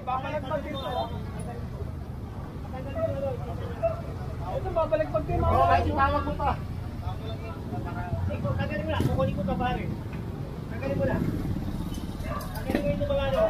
Babalagpag dito. Ito babalagpag din. Oo, kahit itawag mo pa. Tagalin mo na, kukunin ko ka pare. Tagalin mo na. Tagalin mo ito mga ano.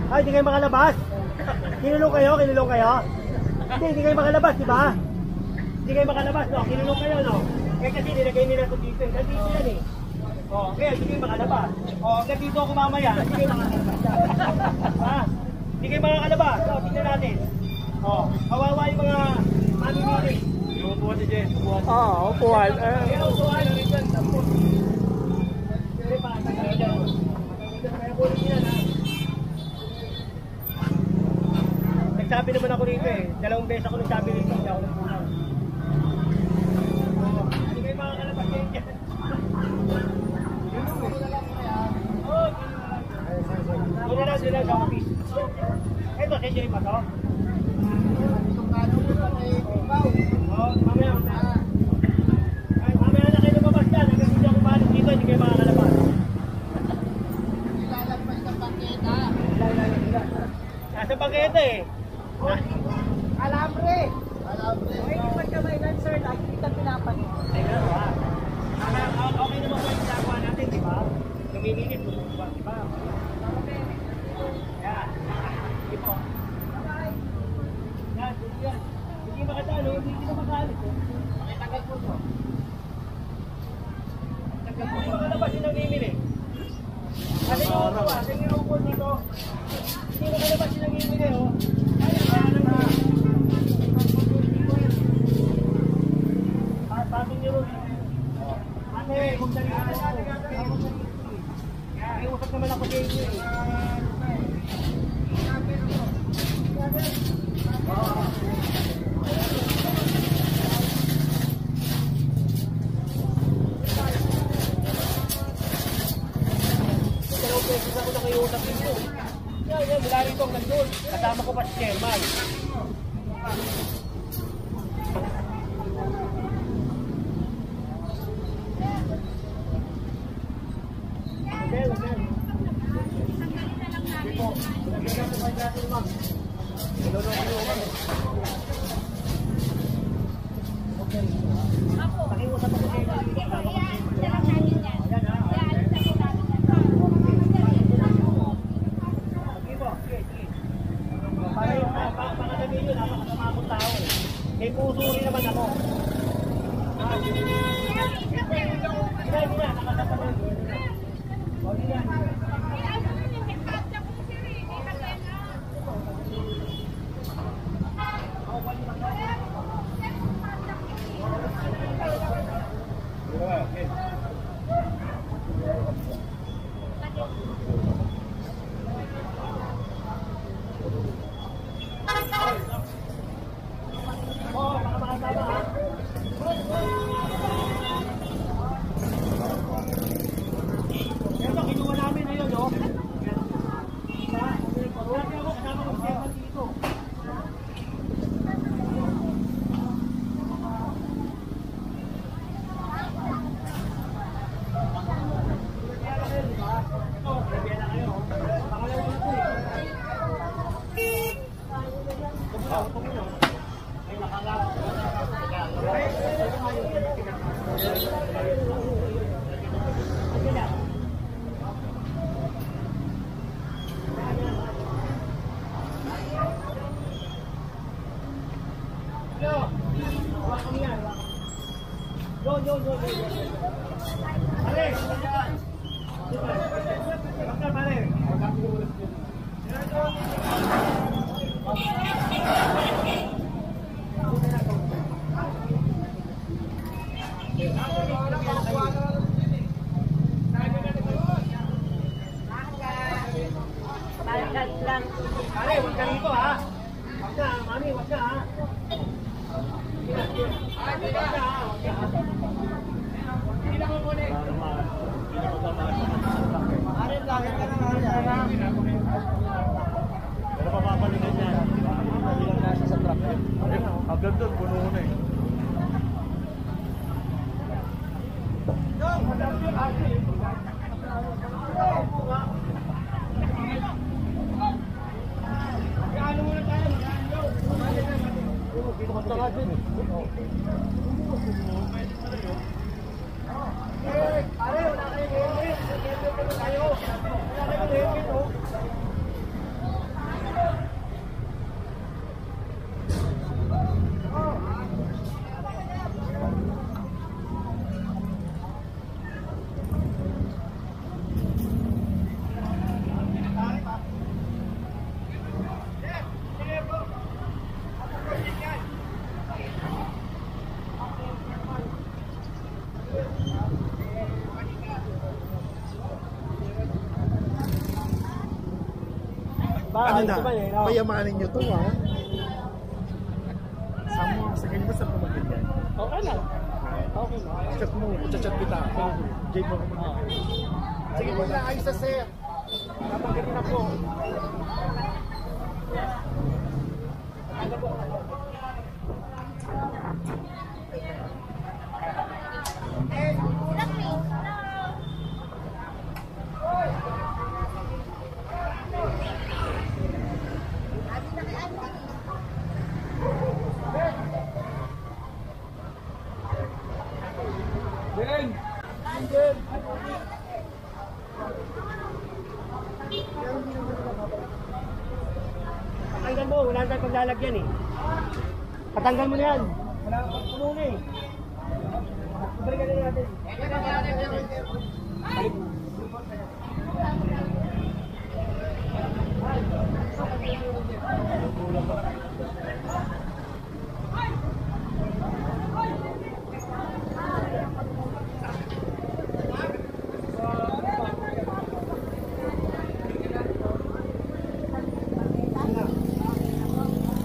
Ay, hindi kayo makalabas. Kinulong kayo? Hindi kayo makalabas, di ba? Hindi kayo makalabas, no? Kinulong kayo, no? Eh kasi nilagay nila ito dito. Nandito yan eh. O, kaya hindi kayo makalabas. O, hanggang dito ako mamaya. Hindi kayo makalabas. Ha? Hindi kayo makakalabas. O, tignan natin. O, kawawa yung mga mamimili. Upuan si Jen. Upuan. Kaya upuan. Nagsabi naman ako rito eh. 2 beses ako nagsabi rito. Hindi ako nagpunan. Hindi kayo makakalabas kayo dyan. Doon na lang sa office. Ito, century pa to? Mamaya na kayo lumabas dyan. Hanggang hindi ako paano dito, hindi kayo makakalabas. Nasa bangketa eh. Alambre. Ay, hindi pa kamay lang, sir. Lagi kita pinapanin. Ay, gano'n ba? Okay naman po yung ginagawa natin, di ba? Lumilinit po, di ba? Yan. Hindi po. Yan, yan. Hindi makatalo, hindi na makaalit. Pakitagal po ito. Tagal po. Hindi makalabas yung namimili. Kasi yung upo dito. Hindi makalabas yung namimili, oh. Sabi niyo rin. Ate, kung dali ka na ay usap naman ako sa inyo eh. Dalawang beses ako na kayo usap dito. Yan, mula rito ang nandun. Kasama ko pa si Chairman. May puso rin naman ako. Pare, huwag ka rito ha. Huwag ka, mami, huwag ka ha. Pero papapalingan niya. Hindi lang nasa sa truck. Hanggang doon, puno na eh. Pare, wala kayong helmet. Helmet naman tayo. Wala kayong helmet, oh. Ano na? Payamanin nyo to ha? Sakay mo sa pamagyan. Okay lang. Okay lang. Chat mo, chat kita. Jay mo ako. Sige, wala ayos sa sir. Napagaling ako. Patanggal mo, wala nang paglalagyan eh. Patanggal mo na yan. Wala kang pagpuno na eh. Balikan na natin. Balik.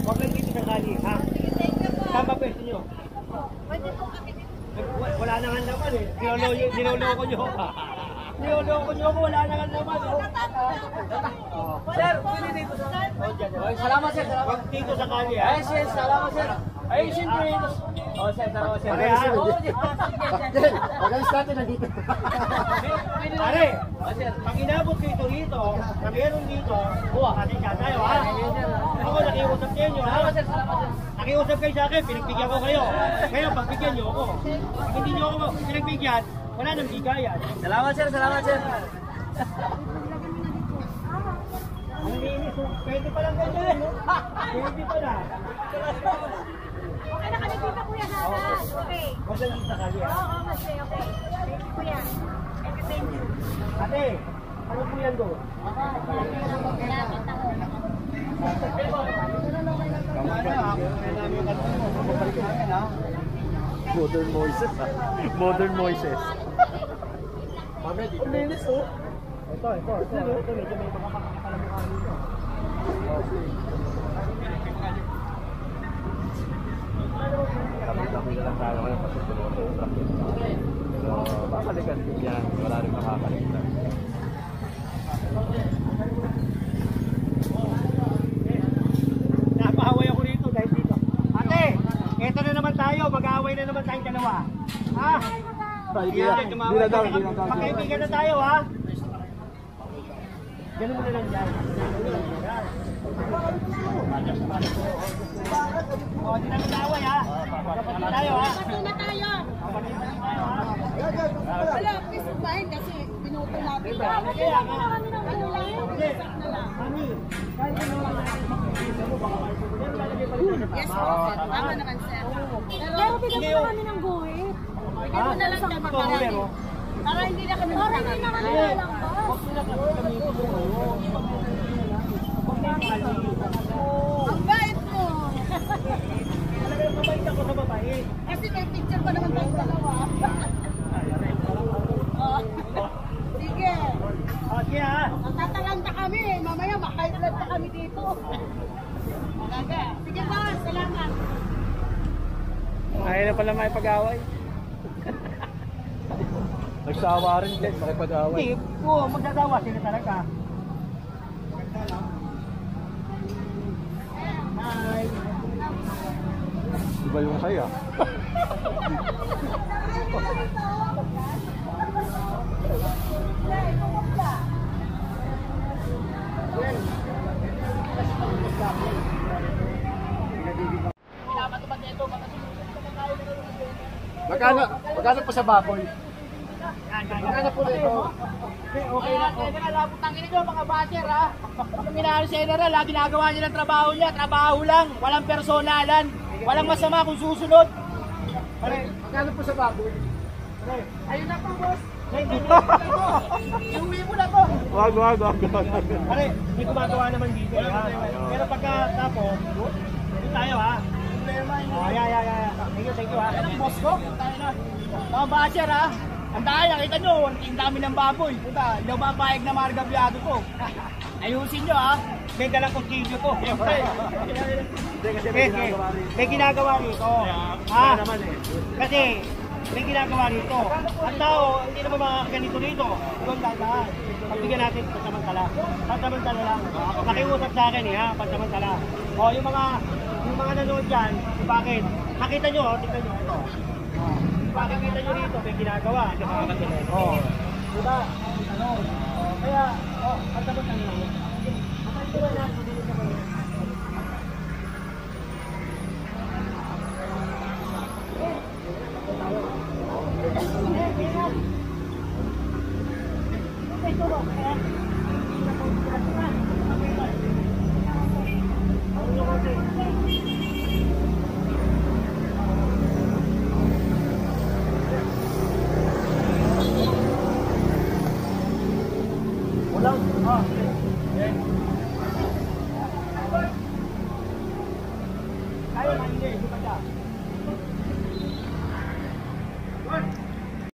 Huwag lang dito sa kali, ha? Saan ba pwesto nyo? Wala nang naman eh. Niloloko nyo. Niloloko nyo ako, wala nang naman. Sir, pwede dito sa... Salamat sir, salamat. Huwag dito sa kali, ha? Ay, sir, salamat sir. Ay, siyempre. Oh, sir, salamat sir. Pare, ha? Organize natin nandito. Pare, pag inabot ko ito rito, na meron dito, kasi siya tayo, ha? Ako nakiusap sa inyo, ha? Salamat sir, salamat sir. Nakiusap kayo sa akin, pinagbigyan ko kayo. Ngayon, pagbigyan nyo ako. Pag hindi nyo ako pinagbigyan, wala nang bigayan. Salamat sir, salamat sir. Ang linis, pwede pa lang ganyan, no? Pwede pa lang. Okay na kami dito, Kuya Nana. Okay. Huwag lang dito sa kali, ha? Oo, mas okay. Thank you, Kuya. Thank you. Ate, ano po yan doon? Salamat ako. Modern Moises ha? Modern Moises. Ang linis oh. Ito, medyo may mga makakamukha dito. Kami na lang tayo ngayon kasi tulungan sa truck. Pero makakalikan din yan. Wala rin makakalikan. Napahaway ako rito dahil dito. Ate, eto na naman tayo. Mag-aaway na naman tayong dalawa. Ha? Hindi na daw. Magkaibigan na tayo, ha? Ganun mo na lang dyan. O, hindi na mag-aaway, ha? Kapatid tayo, ha? Kapatid na tayo. Wala, please bahin kasi pinuto natin. Kaya nga. Kami ng ano lang. Hindi. Mami, kahit ano lang natin makikita mo, baka may pero lalagay pa rin sa Yes tama. po, sir. Tama naman, sir. Pero bigyan mo na kami ng guhit. Bigyan mo na lang siya para para hindi na kami lalangba. Huwag mo na kasi gamitin mo ngayon. Huwag na Ang bait mo. talagang mabait ako sa babae. Kasi may picture pa naman tayong dalawa. Oh. Sige. Okay, ha? Magtatalanta kami. Mamaya makailanta kami dito. Talaga. Sige, boss. Salamat. Kaya na pala may pag-away. Nagsawa rin din, makipag-away. Hindi, oo, magdadawa sila talaga. Hi. Iba yung saya. Magkano po sa baboy? Magkano po dito? Okay na, pwede na labot ng inyo mga basher ha. Yung minahal si General ha, ginagawa niya ng trabaho niya, trabaho lang, walang personalan, walang masama kung susunod. Magkano po sa baboy? Ayun na po boss. Iuwi mo na to. Wag. Pare, may gumagawa naman dito. Ha? Pero pagka tapos, doon tayo ha. Oh, yeah. Thank you ha. Yan ang boss ko. Tayo na. Mga basher ha. Ang dahil, nakita nyo, ang dami ng baboy. Puta, hindi ako mapayag na margabyado to. Ayusin nyo ha. May dalang kutsilyo to. Kasi May ginagawa rito. Ha? Kasi may ginagawa rito. Ang tao, hindi naman mga ganito rito. Doon dadaan. Pagbigyan natin pansamantala. Pansamantala lang. Nakiusap sa akin ha, pansamantala. O, yung mga nanood dyan, bakit? Nakita nyo, tingnan nyo ito. Bakit kita nyo rito, may ginagawa. O, diba? Kaya, pansamantala lang. Ito na, hindi nyo naman yan. Ayaw, hindi pa siya.